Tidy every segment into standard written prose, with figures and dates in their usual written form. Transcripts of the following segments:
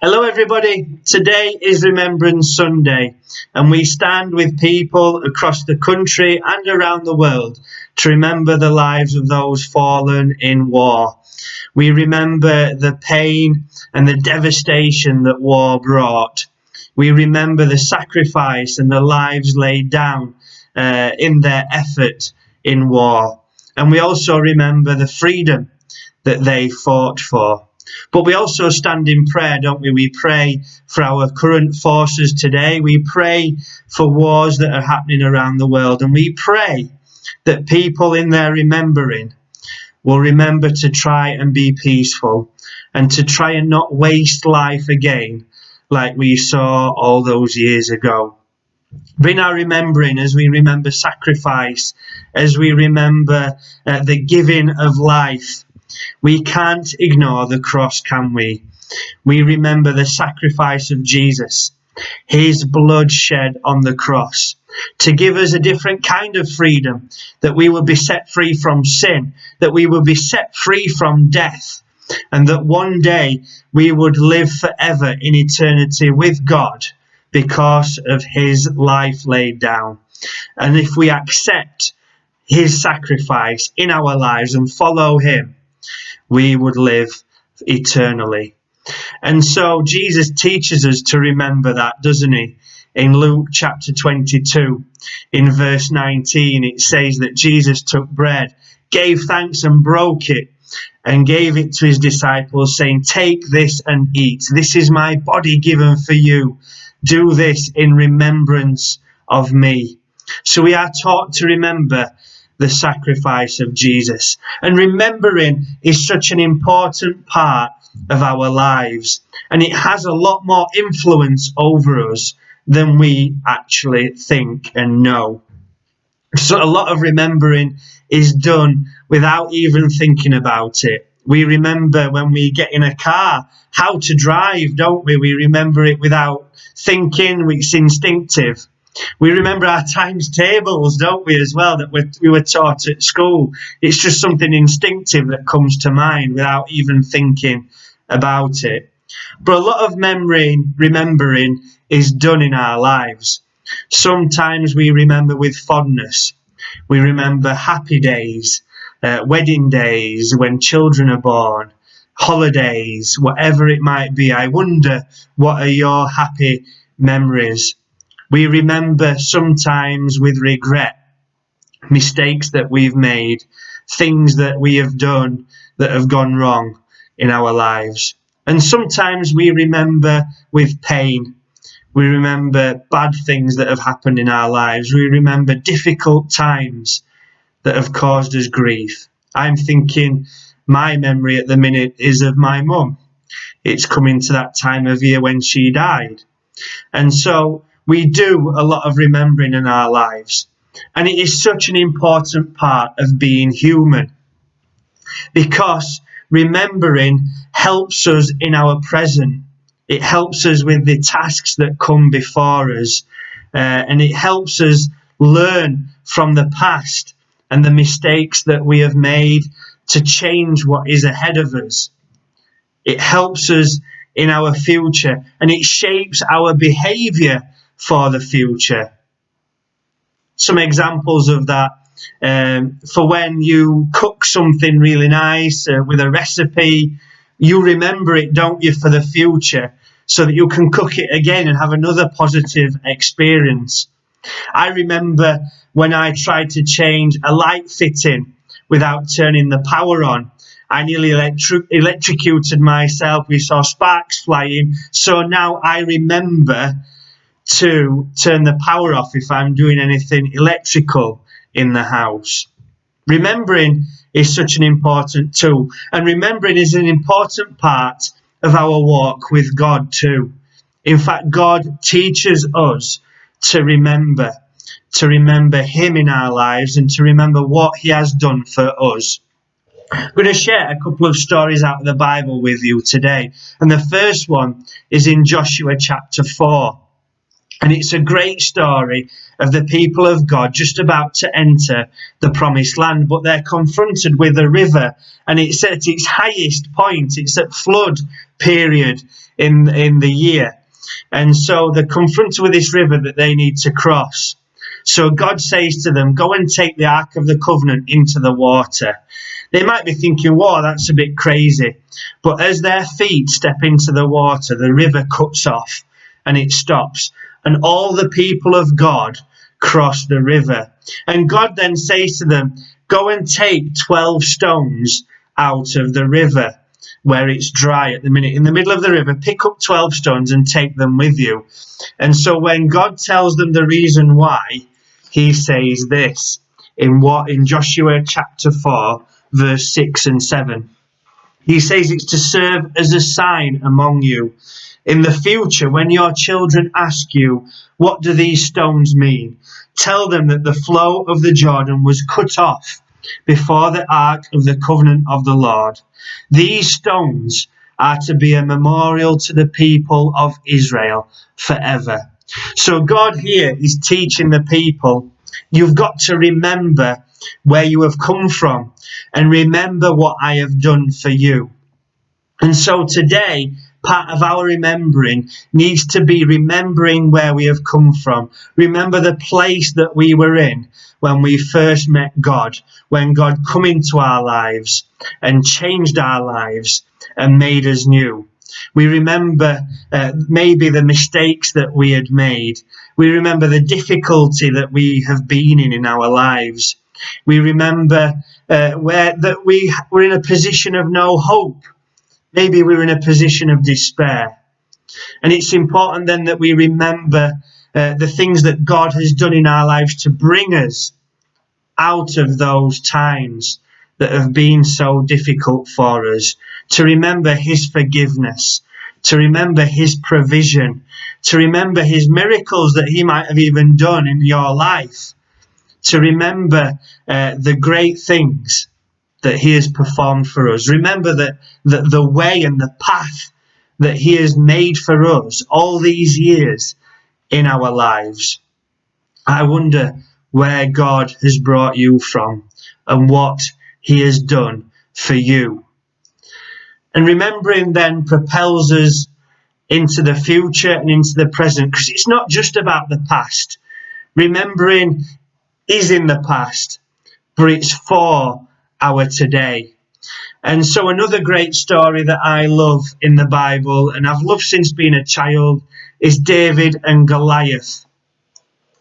Hello everybody, today is Remembrance Sunday and we stand with people across the country and around the world to remember the lives of those fallen in war. We remember the pain and the devastation that war brought. We remember the sacrifice and the lives laid down in their effort in war. And we also remember the freedom that they fought for. But we also stand in prayer, don't we? We pray for our current forces today. We pray for wars that are happening around the world. And we pray that people in their remembering will remember to try and be peaceful and to try and not waste life again like we saw all those years ago. Bring our remembering as we remember sacrifice, as we remember the giving of life. We can't ignore the cross, can we? We remember the sacrifice of Jesus, his blood shed on the cross to give us a different kind of freedom, that we would be set free from sin, that we would be set free from death, and that one day we would live forever in eternity with God because of his life laid down. And if we accept his sacrifice in our lives and follow him, we would live eternally. And so Jesus teaches us to remember that, doesn't he? In Luke chapter 22, in verse 19, it says that Jesus took bread, gave thanks and broke it, and gave it to his disciples, saying, "Take this and eat. This is my body given for you. Do this in remembrance of me." So we are taught to remember the sacrifice of Jesus. And remembering is such an important part of our lives. And it has a lot more influence over us than we actually think and know. So a lot of remembering is done without even thinking about it. We remember when we get in a car how to drive, don't we? We remember it without thinking, it's instinctive. We remember our times tables, don't we, as well, that we were taught at school. It's just something instinctive that comes to mind without even thinking about it. But a lot of remembering is done in our lives. Sometimes we remember with fondness. We remember happy days, wedding days, when children are born, holidays, whatever it might be. I wonder, what are your happy memories? We remember sometimes with regret, mistakes that we've made, things that we have done that have gone wrong in our lives. And sometimes we remember with pain. We remember bad things that have happened in our lives. We remember difficult times that have caused us grief. I'm thinking my memory at the minute is of my mum. It's coming to that time of year when she died. And so we do a lot of remembering in our lives. And it is such an important part of being human, because remembering helps us in our present. It helps us with the tasks that come before us. And it helps us learn from the past and the mistakes that we have made to change what is ahead of us. It helps us in our future, and it shapes our behavior for the future. Some examples of that, for when you cook something really nice with a recipe, you remember it, don't you, for the future, so that you can cook it again and have another positive experience. I remember when I tried to change a light fitting without turning the power on. I nearly electrocuted myself. We saw sparks flying. So now I remember to turn the power off if I'm doing anything electrical in the house. Remembering is such an important tool, and remembering is an important part of our walk with God too. In fact, God teaches us to remember him in our lives and to remember what he has done for us. I'm going to share a couple of stories out of the Bible with you today. And the first one is in Joshua chapter 4. And it's a great story of the people of God just about to enter the promised land, but they're confronted with a river, and it's at its highest point. It's at flood period in the year. And so they're confronted with this river that they need to cross. So God says to them, go and take the Ark of the Covenant into the water. They might be thinking, whoa, that's a bit crazy. But as their feet step into the water, the river cuts off and it stops. And all the people of God cross the river. And God then says to them, go and take 12 stones out of the river where it's dry at the minute. In the middle of the river, pick up 12 stones and take them with you. And so when God tells them the reason why, he says this in Joshua chapter 4, verse 6 and 7. He says it's to serve as a sign among you. In the future, when your children ask you, what do these stones mean? Tell them that the flow of the Jordan was cut off before the Ark of the Covenant of the Lord. These stones are to be a memorial to the people of Israel forever. So God here is teaching the people, you've got to remember where you have come from and remember what I have done for you. And so today, part of our remembering needs to be remembering where we have come from. Remember the place that we were in when we first met God, when God come into our lives and changed our lives and made us new. We remember maybe the mistakes that we had made. We remember the difficulty that we have been in our lives. We remember where that we were in a position of no hope. Maybe we're in a position of despair. And it's important then that we remember the things that God has done in our lives to bring us out of those times that have been so difficult for us. To remember his forgiveness, to remember his provision, to remember his miracles that he might have even done in your life, to remember the great things that he has performed for us. Remember that the way and the path that he has made for us all these years in our lives. I wonder where God has brought you from and what he has done for you. And remembering then propels us into the future and into the present, because it's not just about the past. Remembering is in the past, but it's for our today. And so another great story that I love in the Bible, and I've loved since being a child, is David and Goliath.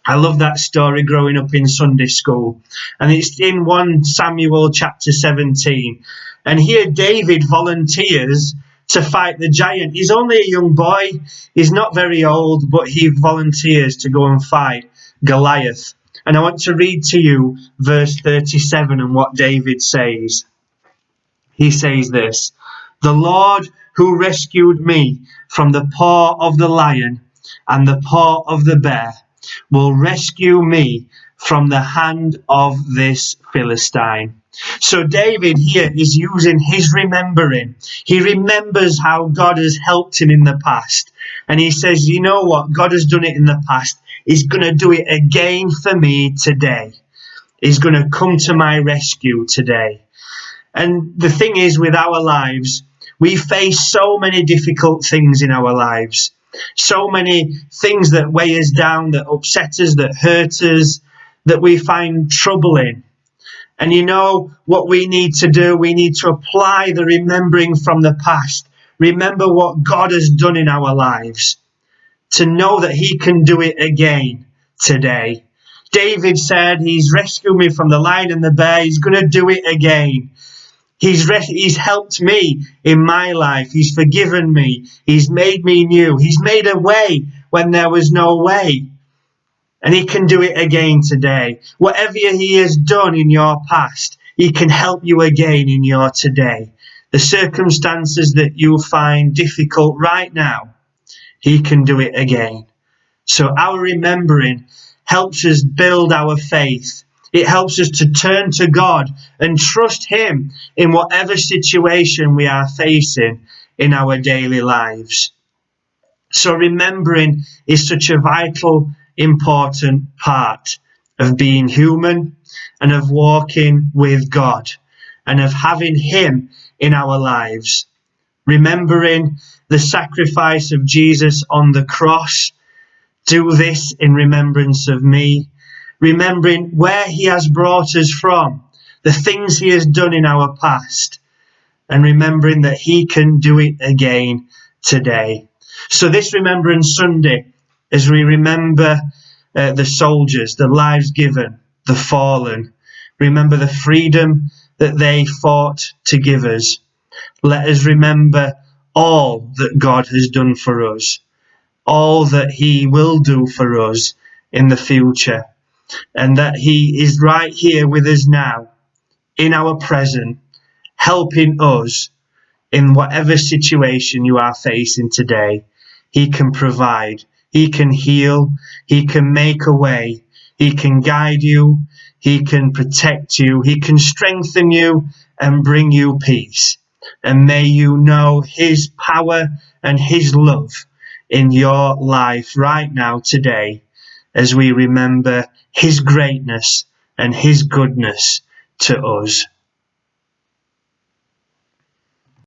I love that story growing up in Sunday school. And it's in 1 Samuel chapter 17. And here David volunteers to fight the giant. He's only a young boy. He's not very old, but he volunteers to go and fight Goliath. And I want to read to you verse 37 and what David says. He says this, the Lord who rescued me from the paw of the lion and the paw of the bear will rescue me from the hand of this Philistine. So David here is using his remembering. He remembers how God has helped him in the past. And he says, you know what? God has done it in the past. He's going to do it again for me today. He's going to come to my rescue today. And the thing is, with our lives, we face so many difficult things in our lives. So many things that weigh us down, that upset us, that hurt us, that we find trouble in. And you know what we need to do? We need to apply the remembering from the past. Remember what God has done in our lives. To know that he can do it again today. David said, he's rescued me from the lion and the bear. He's going to do it again. He's helped me in my life. He's forgiven me. He's made me new. He's made a way when there was no way. And he can do it again today. Whatever he has done in your past, he can help you again in your today. The circumstances that you find difficult right now, he can do it again. So our remembering helps us build our faith. It helps us to turn to God and trust him in whatever situation we are facing in our daily lives. So remembering is such a vital, important part of being human and of walking with God and of having Him in our lives. Remembering the sacrifice of Jesus on the cross. Do this in remembrance of me. Remembering where He has brought us from, the things He has done in our past, and remembering that He can do it again today. So this Remembrance Sunday, as we remember the soldiers, the lives given, the fallen, remember the freedom that they fought to give us. Let us remember all that God has done for us, all that He will do for us in the future, and that He is right here with us now, in our present, helping us in whatever situation you are facing today. He can provide, He can heal, He can make a way, He can guide you, He can protect you, He can strengthen you and bring you peace. And may you know His power and His love in your life right now today, as we remember His greatness and His goodness to us.